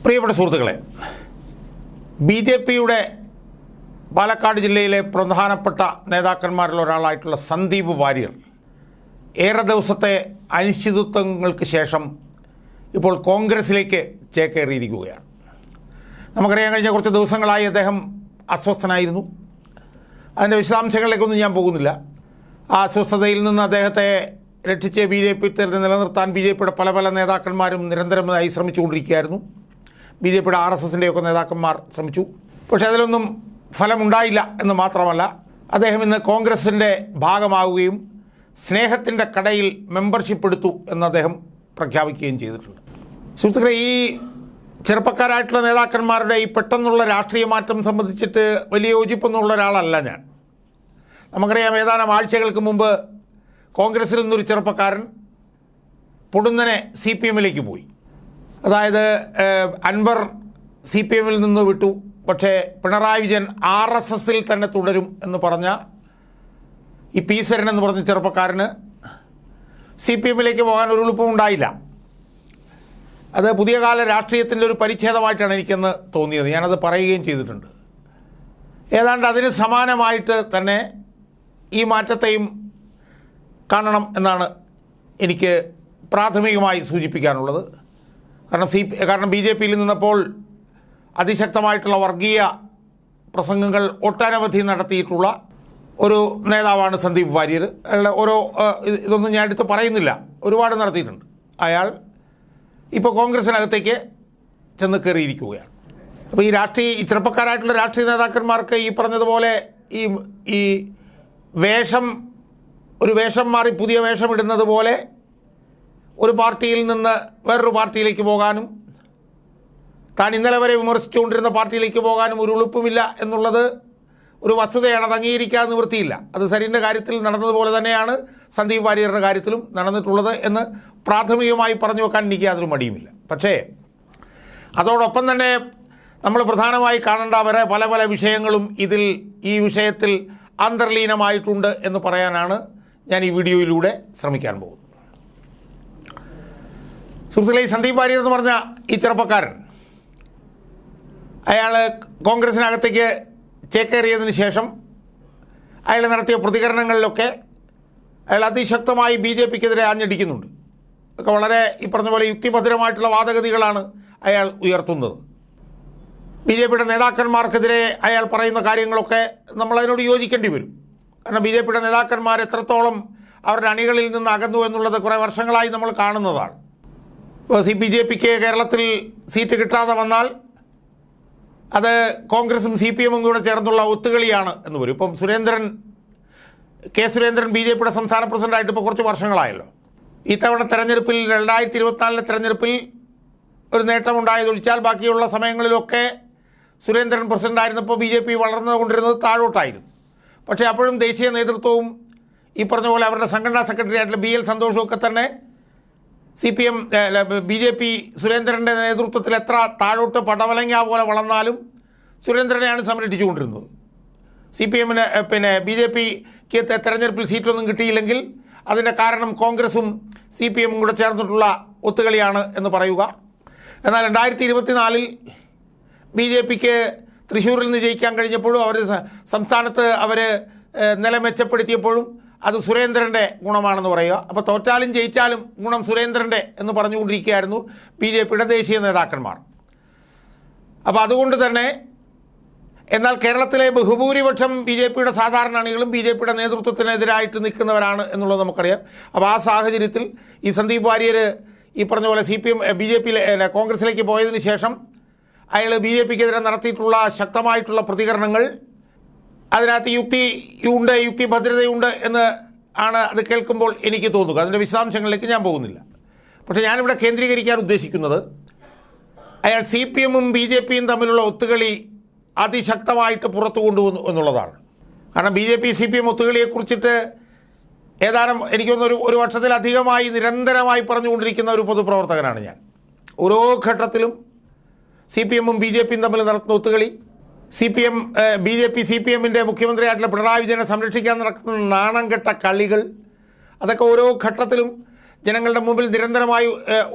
പ്രിയപ്പെട്ട സുഹൃത്തുക്കളെ, ബി.ജെ.പിയുടെ പാലക്കാട് ജില്ലയിലെ പ്രധാനപ്പെട്ട നേതാക്കന്മാരിൽ ഒരാളായിട്ടുള്ള സന്ദീപ് വാര്യർ ഏറെ ദിവസത്തെ അനിശ്ചിതത്വങ്ങൾക്ക് ശേഷം ഇപ്പോൾ കോൺഗ്രസിലേക്ക് ചേക്കേറിയിരിക്കുകയാണ്. നമുക്കറിയാൻ കഴിഞ്ഞ കുറച്ച് ദിവസങ്ങളായി അദ്ദേഹം അസ്വസ്ഥനായിരുന്നു. അതിൻ്റെ വിശദാംശങ്ങളിലേക്കൊന്നും ഞാൻ പോകുന്നില്ല. ആ അസ്വസ്ഥതയിൽ നിന്ന് അദ്ദേഹത്തെ രക്ഷിച്ച് ബി.ജെ.പി നിലനിർത്താൻ ബി.ജെ.പിയുടെ പല പല നേതാക്കന്മാരും നിരന്തരമായി ശ്രമിച്ചുകൊണ്ടിരിക്കുകയായിരുന്നു. ബി.ജെ.പിയുടെ RSSൻ്റെയൊക്കെ നേതാക്കന്മാർ ശ്രമിച്ചു. പക്ഷേ അതിലൊന്നും ഫലമുണ്ടായില്ല എന്ന് മാത്രമല്ല, അദ്ദേഹം ഇന്ന് കോൺഗ്രസിൻ്റെ ഭാഗമാവുകയും സ്നേഹത്തിൻ്റെ കടയിൽ മെമ്പർഷിപ്പ് എടുത്തു എന്ന് അദ്ദേഹം പ്രഖ്യാപിക്കുകയും ചെയ്തിട്ടുണ്ട്. സുഹൃത്തുക്കളെ, ഈ ചെറുപ്പക്കാരായിട്ടുള്ള നേതാക്കന്മാരുടെ ഈ പെട്ടെന്നുള്ള രാഷ്ട്രീയ മാറ്റം സംബന്ധിച്ചിട്ട് വലിയ യോജിപ്പൊന്നുമുള്ള ഒരാളല്ല ഞാൻ. നമുക്കറിയാം, ഏതാനും ആഴ്ചകൾക്ക് മുമ്പ് കോൺഗ്രസിൽ നിന്നൊരു ചെറുപ്പക്കാരൻ പൊടുന്നനെ CPM-ലേക്ക് പോയി. അതായത് അൻവർ CPM-ൽ നിന്ന് വിട്ടു, പക്ഷേ പിണറായി വിജയൻ RSSൽ തന്നെ തുടരും എന്ന് പറഞ്ഞ ഈ പി സരൻ എന്ന് പറഞ്ഞ ചെറുപ്പക്കാരന് CPM-ലേക്ക് പോകാൻ ഒരു എളുപ്പവും ഉണ്ടായില്ല. അത് പുതിയ കാല രാഷ്ട്രീയത്തിൻ്റെ ഒരു പരിച്ഛേദമായിട്ടാണ് എനിക്കെന്ന് തോന്നിയത്. ഞാനത് പറയുകയും ചെയ്തിട്ടുണ്ട്. ഏതാണ്ട് അതിന് സമാനമായിട്ട് തന്നെ ഈ മാറ്റത്തെയും കാണണം എന്നാണ് എനിക്ക് പ്രാഥമികമായി സൂചിപ്പിക്കാനുള്ളത്. കാരണം ബി.ജെ.പിയിൽ നിന്നപ്പോൾ അതിശക്തമായിട്ടുള്ള വർഗീയ പ്രസംഗങ്ങൾ ഒട്ടനവധി നടത്തിയിട്ടുള്ള ഒരു നേതാവാണ് സന്ദീപ് വാര്യർ. ഓരോ ഇതൊന്നും ഞാൻ എടുത്ത് പറയുന്നില്ല, ഒരുപാട് നടത്തിയിട്ടുണ്ട്. അയാൾ ഇപ്പോൾ കോൺഗ്രസിനകത്തേക്ക് ചെന്ന് കയറിയിരിക്കുകയാണ്. അപ്പോൾ ഈ ചെറുപ്പക്കാരായിട്ടുള്ള രാഷ്ട്രീയ നേതാക്കന്മാർക്ക് ഈ പറഞ്ഞതുപോലെ ഈ ഒരു വേഷം മാറി പുതിയ വേഷം ഇടുന്നത് പോലെ ഒരു പാർട്ടിയിൽ നിന്ന് വേറൊരു പാർട്ടിയിലേക്ക് പോകാനും താൻ ഇന്നലെ വരെ വിമർശിച്ചുകൊണ്ടിരുന്ന പാർട്ടിയിലേക്ക് പോകാനും ഒരു എളുപ്പമില്ല എന്നുള്ളത് ഒരു വസ്തുതയാണ്. അത് അംഗീകരിക്കാതെ നിവൃത്തിയില്ല. അത് സരിൻ്റെ കാര്യത്തിൽ നടന്നതുപോലെ തന്നെയാണ് സന്ദീപ് വാര്യരുടെ കാര്യത്തിലും നടന്നിട്ടുള്ളത് എന്ന് പ്രാഥമികമായി പറഞ്ഞു വെക്കാൻ എനിക്ക് യാതൊരു മടിയുമില്ല. പക്ഷേ അതോടൊപ്പം തന്നെ നമ്മൾ പ്രധാനമായി കാണേണ്ട പല പല വിഷയങ്ങളും ഈ വിഷയത്തിൽ അന്തർലീനമായിട്ടുണ്ട് എന്ന് പറയാനാണ് ഞാൻ ഈ വീഡിയോയിലൂടെ ശ്രമിക്കാൻ പോകുന്നത്. സുഹൃത്തുക്കളെ, ഈ സന്ദീപ് വാര്യർ എന്ന് പറഞ്ഞ ഈ ചെറുപ്പക്കാരൻ, അയാൾ കോൺഗ്രസിനകത്തേക്ക് ചേക്കേറിയതിന് ശേഷം അയാൾ നടത്തിയ പ്രതികരണങ്ങളിലൊക്കെ അയാൾ അതിശക്തമായി ബി.ജെ.പിക്കെതിരെ ആഞ്ഞടിക്കുന്നുണ്ട്. ഒക്കെ വളരെ ഈ പറഞ്ഞ പോലെ യുക്തിഭദ്രമായിട്ടുള്ള വാദഗതികളാണ് അയാൾ ഉയർത്തുന്നത്. ബി.ജെ.പിയുടെ നേതാക്കന്മാർക്കെതിരെ അയാൾ പറയുന്ന കാര്യങ്ങളൊക്കെ നമ്മളതിനോട് യോജിക്കേണ്ടി വരും. കാരണം ബി.ജെ.പിയുടെ നേതാക്കന്മാർ എത്രത്തോളം അവരുടെ അണികളിൽ നിന്ന് അകന്നു എന്നുള്ളത് കുറേ വർഷങ്ങളായി നമ്മൾ കാണുന്നതാണ്. ഇപ്പോൾ ബി.ജെ.പിക്ക് കേരളത്തിൽ സീറ്റ് കിട്ടാതെ വന്നാൽ അത് കോൺഗ്രസും CPM-ഉം കൂടെ ചേർന്നുള്ള ഒത്തുകളിയാണ് എന്ന് വരും. ഇപ്പം കെ സുരേന്ദ്രൻ ബി.ജെ.പിയുടെ സംസ്ഥാന പ്രസിഡൻ്റായിട്ട് ഇപ്പോൾ കുറച്ച് വർഷങ്ങളായല്ലോ. ഇത്തവണ തെരഞ്ഞെടുപ്പിൽ 2024 തെരഞ്ഞെടുപ്പിൽ ഒരു നേട്ടമുണ്ടായതൊഴിച്ചാൽ ബാക്കിയുള്ള സമയങ്ങളിലൊക്കെ സുരേന്ദ്രൻ പ്രസിഡൻ്റായിരുന്നപ്പോൾ ബി.ജെ.പി വളർന്നുകൊണ്ടിരുന്നത് താഴോട്ടായിരുന്നു. പക്ഷേ അപ്പോഴും ദേശീയ നേതൃത്വവും ഈ പറഞ്ഞ പോലെ അവരുടെ സംഘടനാ സെക്രട്ടറി ആയിട്ടുള്ള BL സന്തോഷമൊക്കെ തന്നെ ബി.ജെ.പി സുരേന്ദ്രൻ്റെ നേതൃത്വത്തിൽ എത്ര താഴോട്ട് പടവലങ്ങ പോലെ വളർന്നാലും സുരേന്ദ്രനെയാണ് സംരക്ഷിച്ചുകൊണ്ടിരുന്നത്. CPM-ന് ബി.ജെ.പിക്ക് തെരഞ്ഞെടുപ്പിൽ സീറ്റൊന്നും കിട്ടിയില്ലെങ്കിൽ അതിൻ്റെ കാരണം കോൺഗ്രസും CPM-ഉം കൂടെ ചേർന്നിട്ടുള്ള ഒത്തുകളിയാണ് എന്ന് പറയുക. എന്നാൽ 2024 ബി.ജെ.പിക്ക് തൃശ്ശൂരിൽ നിന്ന് ജയിക്കാൻ കഴിഞ്ഞപ്പോഴും സംസ്ഥാനത്ത് അവർ നില മെച്ചപ്പെടുത്തിയപ്പോഴും അത് സുരേന്ദ്രൻ്റെ ഗുണമാണെന്ന് പറയുക. അപ്പോൾ തോറ്റാലും ജയിച്ചാലും ഗുണം സുരേന്ദ്രൻ്റെ എന്ന് പറഞ്ഞുകൊണ്ടിരിക്കുകയായിരുന്നു ബി.ജെ.പിയുടെ ദേശീയ നേതാക്കന്മാർ. അപ്പോൾ അതുകൊണ്ട് തന്നെ എന്നാൽ കേരളത്തിലെ ബഹുഭൂരിപക്ഷം ബി.ജെ.പിയുടെ സാധാരണ അണികളും ബി.ജെ.പിയുടെ നേതൃത്വത്തിനെതിരായിട്ട് നിൽക്കുന്നവരാണ് എന്നുള്ളത് നമുക്കറിയാം. അപ്പോൾ ആ സാഹചര്യത്തിൽ ഈ സന്ദീപ് വാര്യർ ഈ പറഞ്ഞ പോലെ കോൺഗ്രസിലേക്ക് പോയതിന് ശേഷം അയാൾ ബി.ജെ.പിക്കെതിരെ നടത്തിയിട്ടുള്ള ശക്തമായിട്ടുള്ള പ്രതികരണങ്ങൾ, അതിനകത്ത് യുക്തിഭദ്രതയുണ്ട് എന്ന് ആണ് അത് കേൾക്കുമ്പോൾ എനിക്ക് തോന്നുക. അതിൻ്റെ വിശദാംശങ്ങളിലേക്ക് ഞാൻ പോകുന്നില്ല. പക്ഷേ ഞാനിവിടെ കേന്ദ്രീകരിക്കാൻ ഉദ്ദേശിക്കുന്നത് അയാൾ CPM-ഉം ബി.ജെ.പിയും തമ്മിലുള്ള ഒത്തുകളി അതിശക്തമായിട്ട് പുറത്തു കൊണ്ടുവന്നു എന്നുള്ളതാണ്. കാരണം ബി.ജെ.പി CPM ഒത്തുകളിയെക്കുറിച്ചിട്ട് ഏതാനും എനിക്കൊന്നൊരു ഒരു വർഷത്തിലധികമായി നിരന്തരമായി പറഞ്ഞുകൊണ്ടിരിക്കുന്ന ഒരു പൊതുപ്രവർത്തകനാണ് ഞാൻ. ഓരോ ഘട്ടത്തിലും CPM-ഉം ബി.ജെ.പിയും തമ്മിൽ നടത്തുന്ന ഒത്തുകളി, ബി.ജെ.പി CPM-ൻ്റെ മുഖ്യമന്ത്രിയായിട്ടുള്ള പിണറായി വിജയനെ സംരക്ഷിക്കാൻ നടക്കുന്ന നാണം കെട്ട കളികൾ, അതൊക്കെ ഓരോ ഘട്ടത്തിലും ജനങ്ങളുടെ മുമ്പിൽ നിരന്തരമായി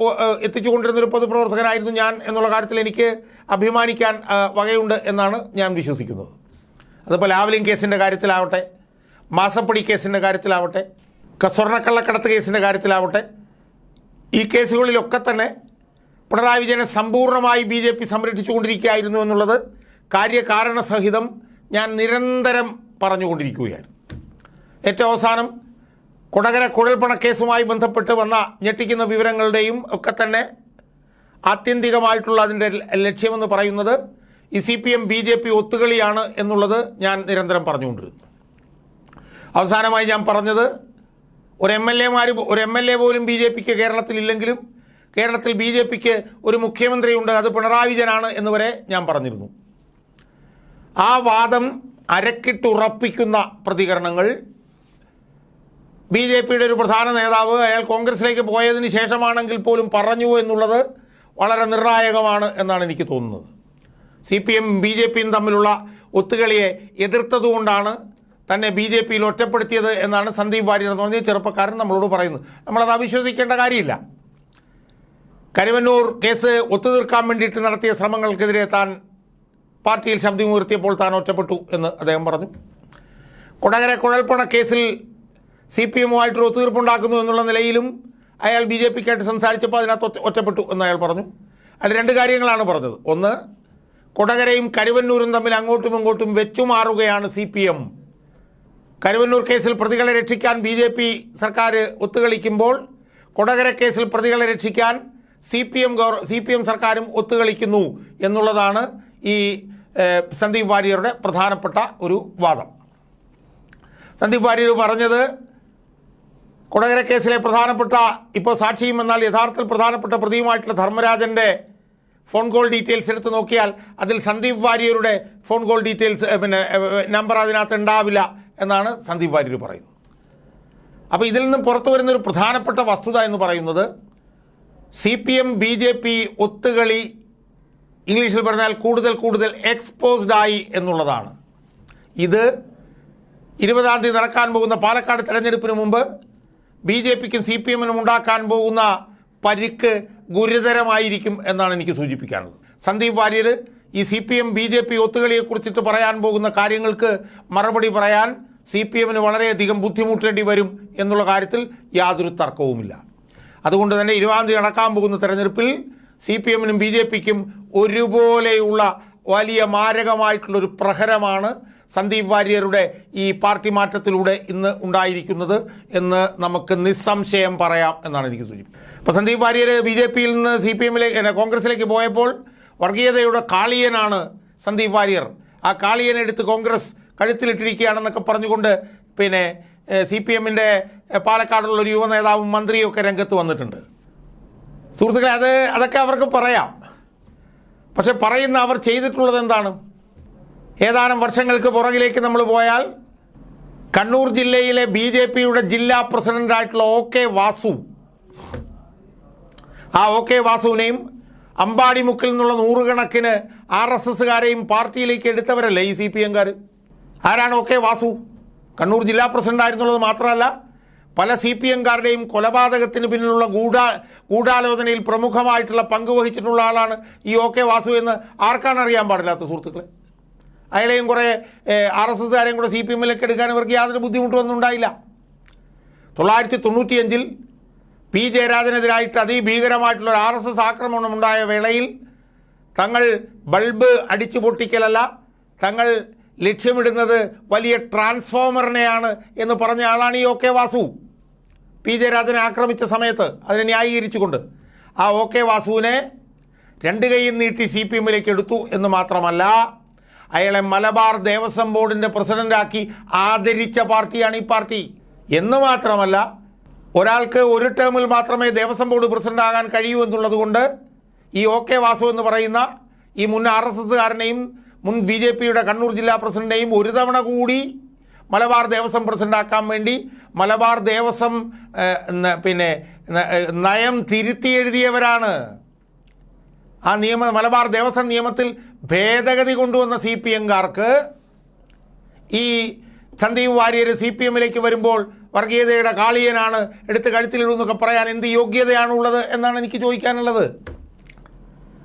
എത്തിച്ചുകൊണ്ടിരുന്നൊരു പൊതുപ്രവർത്തകനായിരുന്നു ഞാൻ എന്നുള്ള കാര്യത്തിൽ എനിക്ക് അഭിമാനിക്കാൻ വകയുണ്ട് എന്നാണ് ഞാൻ വിശ്വസിക്കുന്നത്. അതിപ്പോൾ ലാവ്ലിൻ കേസിൻ്റെ കാര്യത്തിലാവട്ടെ, മാസപ്പടി കേസിൻ്റെ കാര്യത്തിലാവട്ടെ, സ്വർണ്ണക്കള്ളക്കടത്ത് കേസിൻ്റെ കാര്യത്തിലാവട്ടെ, ഈ കേസുകളിലൊക്കെ തന്നെ പിണറായി വിജയനെ സമ്പൂർണ്ണമായി BJP സംരക്ഷിച്ചുകൊണ്ടിരിക്കുകയായിരുന്നു എന്നുള്ളത് കാര്യകാരണസഹിതം ഞാൻ നിരന്തരം പറഞ്ഞുകൊണ്ടിരിക്കുകയായിരുന്നു. ഏറ്റവും അവസാനം കൊടകര കുഴൽപ്പണ കേസുമായി ബന്ധപ്പെട്ട് വന്ന ഞെട്ടിക്കുന്ന വിവരങ്ങളുടെയും ഒക്കെ തന്നെ ആത്യന്തികമായിട്ടുള്ള അതിൻ്റെ ലക്ഷ്യമെന്ന് പറയുന്നത് ഈ CPM BJP ഒത്തുകളിയാണ് എന്നുള്ളത് ഞാൻ നിരന്തരം പറഞ്ഞുകൊണ്ടിരുന്നു. അവസാനമായി ഞാൻ പറഞ്ഞത് ഒരു MLA പോലും BJPക്ക് കേരളത്തിലില്ലെങ്കിലും കേരളത്തിൽ BJPക്ക് ഒരു മുഖ്യമന്ത്രിയുണ്ട്, അത് പിണറായി വിജയനാണ് എന്ന് വരെ ഞാൻ പറഞ്ഞിരുന്നു. ആ വാദം അരക്കിട്ടുറപ്പിക്കുന്ന പ്രതികരണങ്ങൾ BJPയുടെ ഒരു പ്രധാന നേതാവ് അയാൾ കോൺഗ്രസിലേക്ക് പോയതിന് ശേഷമാണെങ്കിൽ പോലും പറഞ്ഞു എന്നുള്ളത് വളരെ നിർണായകമാണ് എന്നാണ് എനിക്ക് തോന്നുന്നത്. CPM BJPയും തമ്മിലുള്ള ഒത്തുകളിയെ എതിർത്തതുകൊണ്ടാണ് തന്നെ BJPയിൽ ഒറ്റപ്പെടുത്തിയത് എന്നാണ് സന്ദീപ് വാര്യർ എന്ന് പറഞ്ഞ ചെറുപ്പക്കാരൻ നമ്മളോട് പറയുന്നത്. നമ്മളത് അവിശ്വസിക്കേണ്ട കാര്യമില്ല. കരുവന്നൂർ കേസ് ഒത്തുതീർക്കാൻ വേണ്ടിയിട്ട് നടത്തിയ ശ്രമങ്ങൾക്കെതിരെ താൻ പാർട്ടിയിൽ ശബ്ദമുയർത്തിയപ്പോൾ താൻ ഒറ്റപ്പെട്ടു എന്ന് അദ്ദേഹം പറഞ്ഞു. കൊടകര കുഴൽപ്പണ കേസിൽ CPMുമായിട്ടൊരു ഒത്തുതീർപ്പുണ്ടാക്കുന്നു എന്നുള്ള നിലയിലും അയാൾ BJPക്കായിട്ട് സംസാരിച്ചപ്പോൾ അതിനകത്ത് ഒറ്റപ്പെട്ടു എന്ന് അയാൾ പറഞ്ഞു. അതിൽ രണ്ട് കാര്യങ്ങളാണ് പറഞ്ഞത്. ഒന്ന്, കൊടകരയും കരുവന്നൂരും തമ്മിൽ അങ്ങോട്ടും ഇങ്ങോട്ടും വെച്ചുമാറുകയാണ് CPM. കരുവന്നൂർ കേസിൽ പ്രതികളെ രക്ഷിക്കാൻ BJP സർക്കാർ ഒത്തുകളിക്കുമ്പോൾ കൊടകര കേസിൽ പ്രതികളെ രക്ഷിക്കാൻ CPM സർക്കാരും ഒത്തുകളിക്കുന്നു എന്നുള്ളതാണ് ഈ സന്ദീപ് വാര്യരുടെ പ്രധാനപ്പെട്ട ഒരു വാദം. സന്ദീപ് വാര്യർ പറഞ്ഞത് കൊടകര കേസിലെ പ്രധാനപ്പെട്ട ഇപ്പോൾ സാക്ഷിയും എന്നാൽ യഥാർത്ഥത്തിൽ പ്രധാനപ്പെട്ട പ്രതിയുമായിട്ടുള്ള ധർമ്മരാജൻ്റെ ഫോൺ കോൾ ഡീറ്റെയിൽസ് എടുത്ത് നോക്കിയാൽ അതിൽ സന്ദീപ് വാര്യരുടെ ഫോൺ കോൾ ഡീറ്റെയിൽസ് നമ്പർ അതിനകത്ത് ഉണ്ടാവില്ല എന്നാണ് സന്ദീപ് വാര്യർ പറയുന്നത്. അപ്പോൾ ഇതിൽ നിന്നും പുറത്തു വരുന്നൊരു പ്രധാനപ്പെട്ട വസ്തുത എന്ന് പറയുന്നത് CPM BJP ഒത്തുകളി ഇംഗ്ലീഷിൽ പറഞ്ഞാൽ കൂടുതൽ എക്സ്പോസ്ഡ് ആയി എന്നുള്ളതാണ്. ഇത് 20-ാം തീയതി നടക്കാൻ പോകുന്ന പാലക്കാട് തെരഞ്ഞെടുപ്പിന് മുമ്പ് BJPക്കും CPMനും ഉണ്ടാക്കാൻ പോകുന്ന പരിക്ക് ഗുരുതരമായിരിക്കും എന്നാണ് എനിക്ക് സൂചിപ്പിക്കാനുള്ളത്. സന്ദീപ് വാര്യർ ഈ CPM BJP ഒത്തുകളിയെക്കുറിച്ചിട്ട് പറയാൻ പോകുന്ന കാര്യങ്ങൾക്ക് മറുപടി പറയാൻ CPMന് വളരെയധികം ബുദ്ധിമുട്ടേണ്ടി വരും എന്നുള്ള കാര്യത്തിൽ യാതൊരു തർക്കവുമില്ല. അതുകൊണ്ട് തന്നെ 20-ാം തീയതി നടക്കാൻ പോകുന്ന തെരഞ്ഞെടുപ്പിൽ CPMനും BJPക്കും ഒരുപോലെയുള്ള വലിയ മാരകമായിട്ടുള്ളൊരു പ്രഹരമാണ് സന്ദീപ് വാര്യരുടെ ഈ പാർട്ടി മാറ്റത്തിലൂടെ ഇന്ന് ഉണ്ടായിരിക്കുന്നത് എന്ന് നമുക്ക് നിസ്സംശയം പറയാം എന്നാണ് എനിക്ക് സൂചിപ്പിക്കുന്നത്. ഇപ്പോൾ സന്ദീപ് വാര്യർ BJPയിൽ നിന്ന് CPMലേക്ക് കോൺഗ്രസിലേക്ക് പോയപ്പോൾ വർഗീയതയുടെ കാളിയനാണ് സന്ദീപ് വാര്യർ. ആ കാളിയനെ എടുത്ത് കോൺഗ്രസ് കഴുത്തിലിട്ടിരിക്കുകയാണെന്നൊക്കെ പറഞ്ഞുകൊണ്ട് CPMൻ്റെ പാലക്കാടുള്ള ഒരു യുവ നേതാവും മന്ത്രിയൊക്കെ രംഗത്ത് വന്നിട്ടുണ്ട്. സുഹൃത്തുക്കളെ, അതൊക്കെ അവർക്ക് പറയാം. പക്ഷെ പറയുന്ന അവർ ചെയ്തിട്ടുള്ളത് എന്താണ്? ഏതാനും വർഷങ്ങൾക്ക് പുറകിലേക്ക് നമ്മൾ പോയാൽ കണ്ണൂർ ജില്ലയിലെ BJPയുടെ ജില്ലാ പ്രസിഡൻ്റായിട്ടുള്ള OK വാസു, ആ OK വാസുവിനെയും അമ്പാടിമുക്കിൽ നിന്നുള്ള നൂറുകണക്കിന് RSSകാരെയും പാർട്ടിയിലേക്ക് എടുത്തവരല്ലേ ഈ CPMകാർ. ആരാണ് OK വാസു? കണ്ണൂർ ജില്ലാ പ്രസിഡൻ്റായിരുന്നുള്ളത് മാത്രമല്ല, പല CPMകാരുടെയും കൊലപാതകത്തിന് പിന്നിലുള്ള ഗൂഢാലോചനയിൽ പ്രമുഖമായിട്ടുള്ള പങ്കുവഹിച്ചിട്ടുള്ള ആളാണ് ഈ OK വാസു എന്ന് ആർക്കാണ് അറിയാൻ പാടില്ലാത്ത സുഹൃത്തുക്കളെ? അയാളെയും കുറേ RSSകാരെയും കൂടെ CPMലേക്ക് എടുക്കാൻ ഇവർക്ക് യാതൊരു ബുദ്ധിമുട്ടൊന്നും ഉണ്ടായില്ല. 1995-ൽ P. ജയരാജനെതിരായിട്ട് അതിഭീകരമായിട്ടുള്ള ഒരു RSS ആക്രമണം ഉണ്ടായ വേളയിൽ തങ്ങൾ ബൾബ് അടിച്ചു പൊട്ടിക്കലല്ല, തങ്ങൾ ലക്ഷ്യമിടുന്നത് വലിയ ട്രാൻസ്ഫോമറിനെയാണ് എന്ന് പറഞ്ഞ ആളാണ് ഈ OK വാസു. P. ജയരാജനെ ആക്രമിച്ച സമയത്ത് അതിനെ ന്യായീകരിച്ചുകൊണ്ട് ആ OK വാസുവിനെ രണ്ട് കൈയും നീട്ടി CPMലേക്ക് എടുത്തു എന്ന് മാത്രമല്ല, അയാളെ മലബാർ ദേവസ്വം ബോർഡിൻ്റെ പ്രസിഡൻ്റാക്കി ആദരിച്ച പാർട്ടിയാണ് ഈ പാർട്ടി. എന്ന് മാത്രമല്ല, ഒരാൾക്ക് ഒരു ടേമിൽ മാത്രമേ ദേവസ്വം ബോർഡ് പ്രസിഡന്റ് ആകാൻ കഴിയൂ എന്നുള്ളത് കൊണ്ട് ഈ OK വാസു എന്ന് പറയുന്ന ഈ മുൻ RSSകാരനെയും മുൻ BJPയുടെ കണ്ണൂർ ജില്ലാ പ്രസിഡന്റിനെയും ഒരു തവണ കൂടി മലബാർ ദേവസ്വം പ്രസിഡന്റാക്കാൻ വേണ്ടി മലബാർ ദേവസ്വം നയം തിരുത്തി എഴുതിയവരാണ്. ആ മലബാർ ദേവസ്വം നിയമത്തിൽ ഭേദഗതി കൊണ്ടുവന്ന CPMകാർക്ക് ഈ സന്ദീപ് വാര്യർ CPMലേക്ക് വരുമ്പോൾ വർഗീയതയുടെ കാളിയനാണ്, എടുത്ത് കഴുത്തിലിടുന്നൊക്കെ പറയാൻ എന്ത് യോഗ്യതയാണുള്ളത് എന്നാണ് എനിക്ക് ചോദിക്കാനുള്ളത്.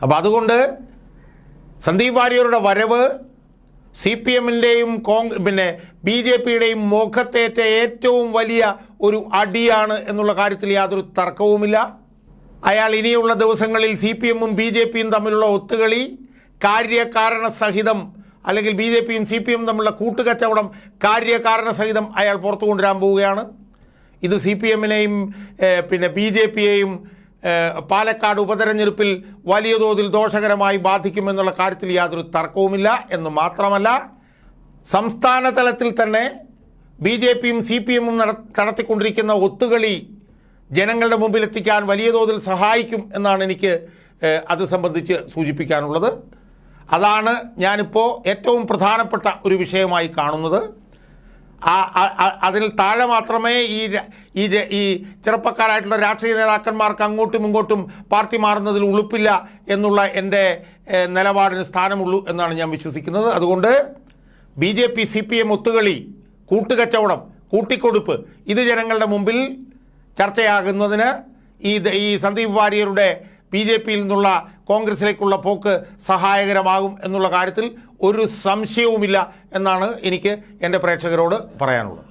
അപ്പോൾ അതുകൊണ്ട് സന്ദീപ് വാര്യരുടെ വരവ് CPM-ൻ്റെയും BJP-യുടെയും മുഖത്തേറ്റ ഏറ്റവും വലിയ ഒരു അടിയാണ് എന്നുള്ള കാര്യത്തിൽ യാതൊരു തർക്കവുമില്ല. അയാൾ ഇനിയുള്ള ദിവസങ്ങളിൽ CPM-ഉം BJP-യും തമ്മിലുള്ള ഒത്തുകളി കാര്യകാരണ സഹിതം, അല്ലെങ്കിൽ BJP-യും CPM-ഉം തമ്മിലുള്ള കൂട്ടുകച്ചവടം കാര്യകാരണ സഹിതം അയാൾ പുറത്തു കൊണ്ടുവരാൻ പോവുകയാണ്. ഇത് CPM-നെയും BJP-യെയും പാലക്കാട് ഉപതെരഞ്ഞെടുപ്പിൽ വലിയ തോതിൽ ദോഷകരമായി ബാധിക്കുമെന്നുള്ള കാര്യത്തിൽ യാതൊരു തർക്കവുമില്ല. എന്ന് മാത്രമല്ല, സംസ്ഥാന തലത്തിൽ തന്നെ BJP-യും CPM-ഉം നടത്തിക്കൊണ്ടിരിക്കുന്ന ഒത്തുകളി ജനങ്ങളുടെ മുമ്പിൽ എത്തിക്കാൻ വലിയ തോതിൽ സഹായിക്കും എന്നാണ് എനിക്ക് അത് സംബന്ധിച്ച് സൂചിപ്പിക്കാനുള്ളത്. അതാണ് ഞാനിപ്പോൾ ഏറ്റവും പ്രധാനപ്പെട്ട ഒരു വിഷയമായി കാണുന്നത്. അതിൽ താഴെ മാത്രമേ ഈ ചെറുപ്പക്കാരായിട്ടുള്ള രാഷ്ട്രീയ നേതാക്കന്മാർക്ക് അങ്ങോട്ടും ഇങ്ങോട്ടും പാർട്ടി മാറുന്നതിൽ ഉളുപ്പില്ല എന്നുള്ള എൻ്റെ നിലപാടിന് സ്ഥാനമുള്ളൂ എന്നാണ് ഞാൻ വിശ്വസിക്കുന്നത്. അതുകൊണ്ട് BJP CPM ഒത്തുകളി, കൂട്ടുകച്ചവടം, കൂട്ടിക്കൊടുപ്പ് ഇത് ജനങ്ങളുടെ മുമ്പിൽ ചർച്ചയാകുന്നതിന് ഈ സന്ദീപ് വാര്യരുടെ BJP-യിൽ നിന്നുള്ള കോൺഗ്രസിലേക്കുള്ള പോക്ക് സഹായകരമാകും എന്നുള്ള കാര്യത്തിൽ ഒരു സംശയവുമില്ല എന്നാണ് എനിക്ക് എൻ്റെ പ്രേക്ഷകരോട് പറയാനുള്ളത്.